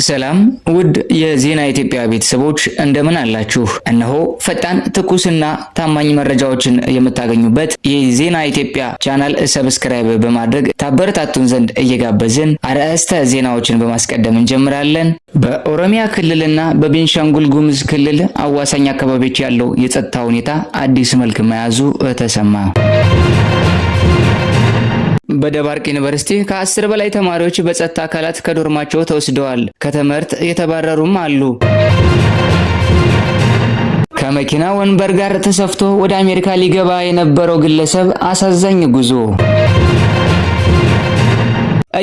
ሰላም ውድ የዜና ኢትዮጵያ ቤተሰቦች እንደምን አላችሁ? እነሆ ፈጣን ትኩስና ታማኝ መረጃዎችን የምታገኙበት የዜና ኢትዮጵያ ቻናል ሰብስክራይብ በማድረግ ታበረታቱን ዘንድ እየጋበዝን አርዕስተ ዜናዎችን በማስቀደም እንጀምራለን። በኦሮሚያ ክልልና በቤንሻንጉል ጉሙዝ ክልል አዋሳኝ አካባቢዎች ያለው የጸጥታ ሁኔታ አዲስ መልክ መያዙ ተሰማ። በደባርቅ ዩኒቨርሲቲ ከ10 በላይ ተማሪዎች በጸጥታ አካላት ከዶርማቸው ተወስደዋል። ከትምህርት የተባረሩም አሉ። ከመኪና ወንበር ጋር ተሰፍቶ ወደ አሜሪካ ሊገባ የነበረው ግለሰብ አሳዛኝ ጉዞ።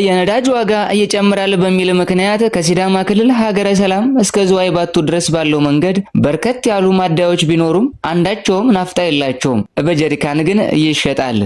የነዳጅ ዋጋ እየጨመራል በሚል ምክንያት ከሲዳማ ክልል ሀገረ ሰላም እስከ ዝዋይ ባቱ ድረስ ባለው መንገድ በርከት ያሉ ማደያዎች ቢኖሩም አንዳቸውም ናፍጣ የላቸውም። በጀሪካን ግን ይሸጣል።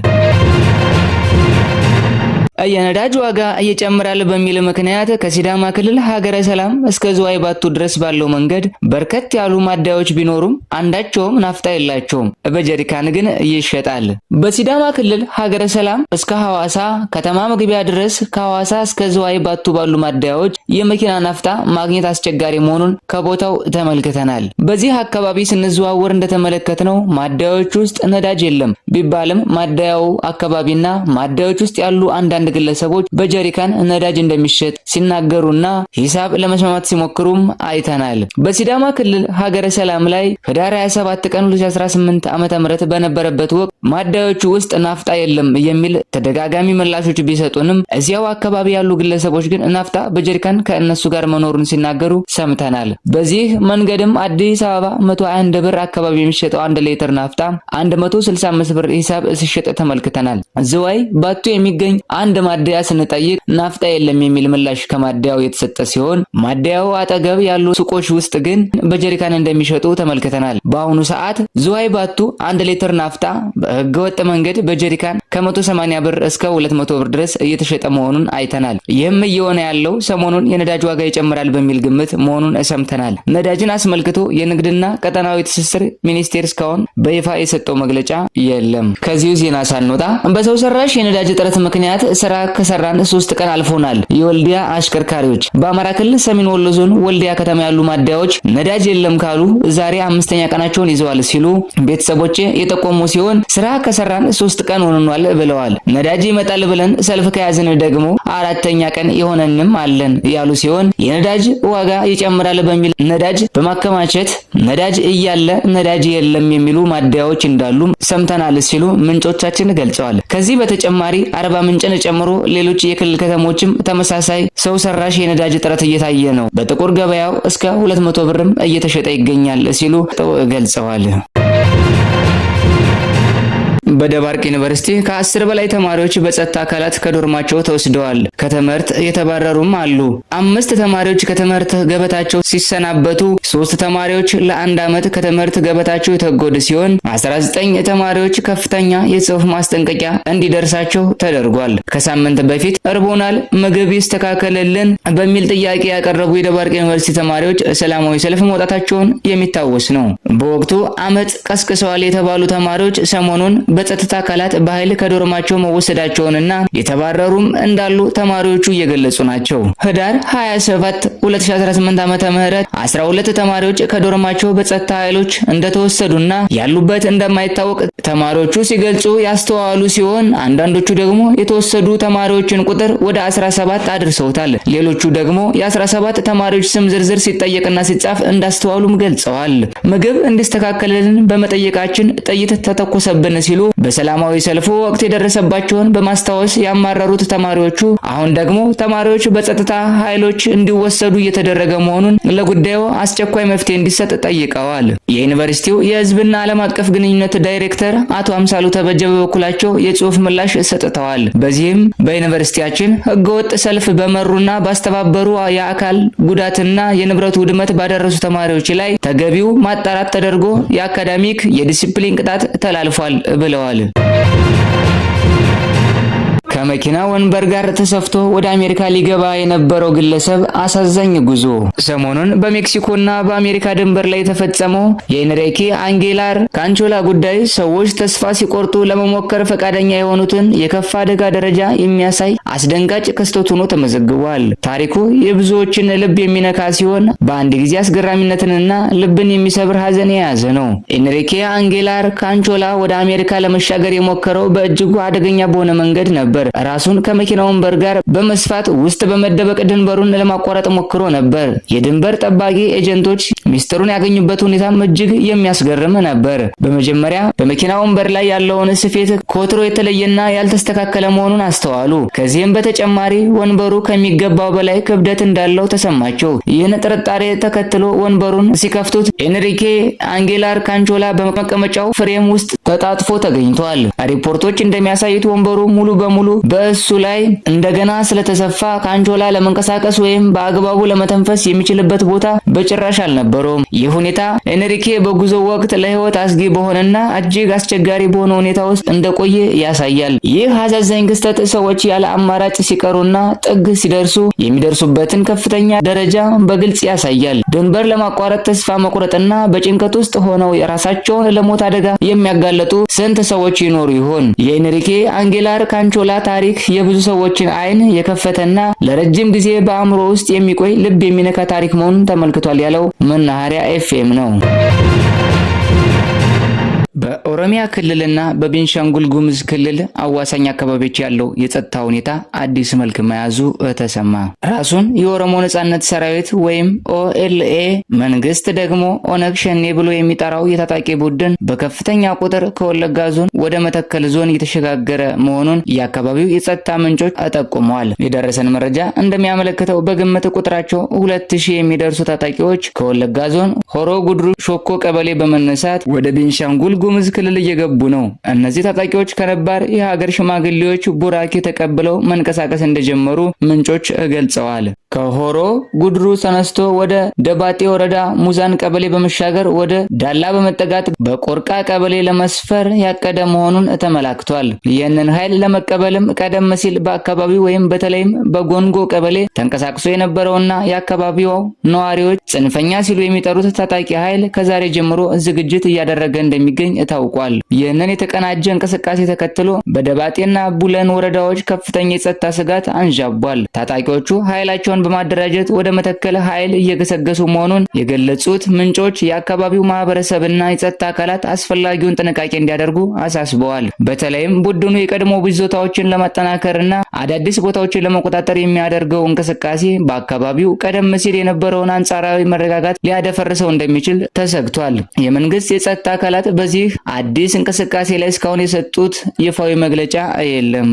የነዳጅ ዋጋ እየጨመራል በሚል ምክንያት ከሲዳማ ክልል ሀገረ ሰላም እስከ ዝዋይ ባቱ ድረስ ባለው መንገድ በርከት ያሉ ማደያዎች ቢኖሩም አንዳቸውም ናፍጣ የላቸውም። በጀሪካን ግን ይሸጣል። በሲዳማ ክልል ሀገረ ሰላም እስከ ሐዋሳ ከተማ መግቢያ ድረስ ከሐዋሳ እስከ ዝዋይ ባቱ ባሉ ማደያዎች የመኪና ናፍጣ ማግኘት አስቸጋሪ መሆኑን ከቦታው ተመልክተናል። በዚህ አካባቢ ስንዘዋወር እንደተመለከትነው ማደያዎች ውስጥ ነዳጅ የለም ቢባልም ማደያው አካባቢና ማደያዎች ውስጥ ያሉ አንዳንድ ግለሰቦች በጀሪካን ነዳጅ እንደሚሸጥ ሲናገሩና ሂሳብ ለመስማማት ሲሞክሩም አይተናል። በሲዳማ ክልል ሀገረ ሰላም ላይ ህዳር 27 ቀን 2018 ዓ.ም በነበረበት ወቅት ማደያዎቹ ውስጥ ናፍጣ የለም የሚል ተደጋጋሚ ምላሾች ቢሰጡንም እዚያው አካባቢ ያሉ ግለሰቦች ግን ናፍጣ በጀሪካን ከእነሱ ጋር መኖሩን ሲናገሩ ሰምተናል። በዚህ መንገድም አዲስ አበባ 121 ብር አካባቢ የሚሸጠው 1 ሊትር ናፍጣ 165 ብር ሂሳብ ሲሸጥ ተመልክተናል። ዝዋይ ባቱ የሚገኝ አንድ ማደያ ስንጠይቅ ናፍጣ የለም የሚል ምላሽ ከማደያው የተሰጠ ሲሆን ማደያው አጠገብ ያሉ ሱቆች ውስጥ ግን በጀሪካን እንደሚሸጡ ተመልክተናል። በአሁኑ ሰዓት ዝዋይ ባቱ 1 ሊትር ናፍጣ በህገወጥ መንገድ በጀሪካን ከ180 ብር እስከ 200 ብር ድረስ እየተሸጠ መሆኑን አይተናል። ይህም እየሆነ ያለው ሰሞኑን የነዳጅ ዋጋ ይጨምራል በሚል ግምት መሆኑን ሰምተናል። ነዳጅን አስመልክቶ የንግድና ቀጠናዊ ትስስር ሚኒስቴር እስካሁን በይፋ የሰጠው መግለጫ የለም። ከዚሁ ዜና ሳንወጣ በሰው ሰራሽ የነዳጅ እጥረት ምክንያት ስራ ከሰራን 3 ቀን አልፎናል። የወልዲያ አሽከርካሪዎች በአማራ ክልል ሰሜን ወሎ ዞን ወልዲያ ከተማ ያሉ ማደያዎች ነዳጅ የለም ካሉ ዛሬ 5ኛ ቀናቸውን ይዘዋል ሲሉ ቤተሰቦቼ የጠቆሙ ሲሆን ስራ ከሰራን 3 ቀን ሆኖናል ብለዋል። ነዳጅ ይመጣል ብለን ሰልፍ ከያዝን ደግሞ 4ኛ ቀን የሆነንም አለን ያሉ ሲሆን የነዳጅ ዋጋ ይጨምራል በሚል ነዳጅ በማከማቸት ነዳጅ እያለ ነዳጅ የለም የሚሉ ማደያዎች እንዳሉ ሰምተናል ሲሉ ምንጮቻችን ገልጸዋል። ከዚህ በተጨማሪ አርባ ምንጭን ጨምሮ ሌሎች የክልል ከተሞችም ተመሳሳይ ሰው ሰራሽ የነዳጅ እጥረት እየታየ ነው። በጥቁር ገበያው እስከ 200 ብርም እየተሸጠ ይገኛል ሲሉ ገልጸዋል። በደባርቅ ዩኒቨርሲቲ ከ10 በላይ ተማሪዎች በጸጥታ አካላት ከዶርማቸው ተወስደዋል። ከትምህርት የተባረሩም አሉ። 5 ተማሪዎች ከትምህርት ገበታቸው ሲሰናበቱ 3 ተማሪዎች ለ1 ዓመት ከትምህርት ገበታቸው የተጎዱ ሲሆን 19 ተማሪዎች ከፍተኛ የጽሑፍ ማስጠንቀቂያ እንዲደርሳቸው ተደርጓል። ከሳምንት በፊት እርቦናል፣ ምግብ ይስተካከልልን በሚል ጥያቄ ያቀረቡ የደባርቅ ዩኒቨርሲቲ ተማሪዎች ሰላማዊ ሰልፍ መውጣታቸውን የሚታወስ ነው። በወቅቱ አመጽ ቀስቅሰዋል የተባሉ ተማሪዎች ሰሞኑን በጸጥታ አካላት በኃይል ከዶርማቸው መወሰዳቸውንና የተባረሩም እንዳሉ ተማሪዎቹ እየገለጹ ናቸው። ህዳር 27 2018 ዓመተ ምህረት 12 ተማሪዎች ከዶርማቸው በጸጥታ ኃይሎች እንደተወሰዱና ያሉበት እንደማይታወቅ ተማሪዎቹ ሲገልጹ ያስተዋሉ ሲሆን አንዳንዶቹ ደግሞ የተወሰዱ ተማሪዎችን ቁጥር ወደ 17 አድርሰውታል። ሌሎቹ ደግሞ የ17 ተማሪዎች ስም ዝርዝር ሲጠየቅና ሲጻፍ እንዳስተዋሉም ገልጸዋል። ምግብ እንዲስተካከልልን በመጠየቃችን ጥይት ተተኮሰብን ሲሉ በሰላማዊ ሰልፉ ወቅት የደረሰባቸውን በማስታወስ ያማረሩት ተማሪዎቹ አሁን ደግሞ ተማሪዎች በጸጥታ ኃይሎች እንዲወሰዱ እየተደረገ መሆኑን ለጉዳዩ አስቸኳይ መፍትሄ እንዲሰጥ ጠይቀዋል። የዩኒቨርሲቲው የህዝብና ዓለም አቀፍ ግንኙነት ዳይሬክተር አቶ አምሳሉ ተበጀ በበኩላቸው የጽሑፍ ምላሽ ሰጥተዋል። በዚህም በዩኒቨርሲቲያችን ህገወጥ ሰልፍ በመሩና ባስተባበሩ የአካል ጉዳትና የንብረት ውድመት ባደረሱ ተማሪዎች ላይ ተገቢው ማጣራት ተደርጎ የአካዳሚክ የዲሲፕሊን ቅጣት ተላልፏል ብለዋል። ከመኪና ወንበር ጋር ተሰፍቶ ወደ አሜሪካ ሊገባ የነበረው ግለሰብ አሳዛኝ ጉዞ። ሰሞኑን በሜክሲኮና በአሜሪካ ድንበር ላይ የተፈጸመው የኤንሪኬ አንጌላር ካንቾላ ጉዳይ ሰዎች ተስፋ ሲቆርጡ ለመሞከር ፈቃደኛ የሆኑትን የከፋ አደጋ ደረጃ የሚያሳይ አስደንጋጭ ክስተት ሆኖ ተመዘግቧል። ታሪኩ የብዙዎችን ልብ የሚነካ ሲሆን በአንድ ጊዜ አስገራሚነትንና ልብን የሚሰብር ሐዘን የያዘ ነው። ኤንሪኬ አንጌላር ካንቾላ ወደ አሜሪካ ለመሻገር የሞከረው በእጅጉ አደገኛ በሆነ መንገድ ነበር። ራሱን ከመኪናው ወንበር ጋር በመስፋት ውስጥ በመደበቅ ድንበሩን ለማቋረጥ ሞክሮ ነበር። የድንበር ጠባቂ ኤጀንቶች ሚስጥሩን ያገኙበት ሁኔታም እጅግ የሚያስገርም ነበር። በመጀመሪያ በመኪናው ወንበር ላይ ያለውን ስፌት ከወትሮ የተለየና ያልተስተካከለ መሆኑን አስተዋሉ። ከዚህም በተጨማሪ ወንበሩ ከሚገባው በላይ ክብደት እንዳለው ተሰማቸው። ይህን ጥርጣሬ ተከትሎ ወንበሩን ሲከፍቱት ኤንሪኬ አንጌላር ካንቾላ በመቀመጫው ፍሬም ውስጥ ተጣጥፎ ተገኝቷል። ሪፖርቶች እንደሚያሳዩት ወንበሩ ሙሉ በሙሉ በእሱ ላይ እንደገና ስለተሰፋ ካንቾላ ለመንቀሳቀስ ወይም በአግባቡ ለመተንፈስ የሚችልበት ቦታ በጭራሽ አልነበረውም። ይህ ሁኔታ ኤንሪኬ በጉዞው ወቅት ለሕይወት አስጊ በሆነና እጅግ አስቸጋሪ በሆነ ሁኔታ ውስጥ እንደቆየ ያሳያል። ይህ አሳዛኝ ክስተት ሰዎች ያለ አማራጭ ሲቀሩና ጥግ ሲደርሱ የሚደርሱበትን ከፍተኛ ደረጃ በግልጽ ያሳያል። ድንበር ለማቋረጥ ተስፋ መቁረጥና በጭንቀት ውስጥ ሆነው የራሳቸውን ለሞት አደጋ የሚያጋለጡ ስንት ሰዎች ይኖሩ ይሆን? የኤንሪኬ አንጌላር ካንቾላ ታሪክ የብዙ ሰዎችን ዓይን የከፈተና ለረጅም ጊዜ በአእምሮ ውስጥ የሚቆይ ልብ የሚነካ ታሪክ መሆኑን ተመልክቷል ያለው መናኸሪያ ኤፍኤም ነው። በኦሮሚያ ክልልና በቤንሻንጉል ጉሙዝ ክልል አዋሳኝ አካባቢዎች ያለው የጸጥታ ሁኔታ አዲስ መልክ መያዙ ተሰማ። ራሱን የኦሮሞ ነጻነት ሰራዊት ወይም ኦኤልኤ መንግስት ደግሞ ኦነግ ሸኔ ብሎ የሚጠራው የታጣቂ ቡድን በከፍተኛ ቁጥር ከወለጋ ዞን ወደ መተከል ዞን እየተሸጋገረ መሆኑን የአካባቢው የጸጥታ ምንጮች ጠቁመዋል። የደረሰን መረጃ እንደሚያመለክተው በግምት ቁጥራቸው 2000 የሚደርሱ ታጣቂዎች ከወለጋ ዞን ሆሮ ጉድሩ ሾኮ ቀበሌ በመነሳት ወደ ቤንሻንጉል ጉሙዝ ክልል እየገቡ ነው። እነዚህ ታጣቂዎች ከነባር የሀገር ሽማግሌዎች ቡራኬ ተቀብለው መንቀሳቀስ እንደጀመሩ ምንጮች ገልጸዋል። ከሆሮ ጉድሩ ተነስቶ ወደ ደባጤ ወረዳ ሙዛን ቀበሌ በመሻገር ወደ ዳላ በመጠጋት በቆርቃ ቀበሌ ለመስፈር ያቀደ መሆኑን ተመላክቷል። ይህንን ኃይል ለመቀበልም ቀደም ሲል በአካባቢው ወይም በተለይም በጎንጎ ቀበሌ ተንቀሳቅሶ የነበረውና የአካባቢው ነዋሪዎች ጽንፈኛ ሲሉ የሚጠሩት ታጣቂ ኃይል ከዛሬ ጀምሮ ዝግጅት እያደረገ እንደሚገኝ ታውቋል። ይህንን የተቀናጀ እንቅስቃሴ ተከትሎ በደባጤና ቡለን ወረዳዎች ከፍተኛ የጸጥታ ስጋት አንዣቧል። ታጣቂዎቹ ኃይላቸውን በማደራጀት ወደ መተከል ኃይል እየገሰገሱ መሆኑን የገለጹት ምንጮች የአካባቢው ማህበረሰብና የጸጥታ አካላት አስፈላጊውን ጥንቃቄ እንዲያደርጉ አሳስበዋል። በተለይም ቡድኑ የቀድሞ ይዞታዎችን ለማጠናከርና አዳዲስ ቦታዎችን ለመቆጣጠር የሚያደርገው እንቅስቃሴ በአካባቢው ቀደም ሲል የነበረውን አንጻራዊ መረጋጋት ሊያደፈርሰው እንደሚችል ተሰግቷል። የመንግስት የጸጥታ አካላት በዚህ አዲስ እንቅስቃሴ ላይ እስካሁን የሰጡት ይፋዊ መግለጫ የለም።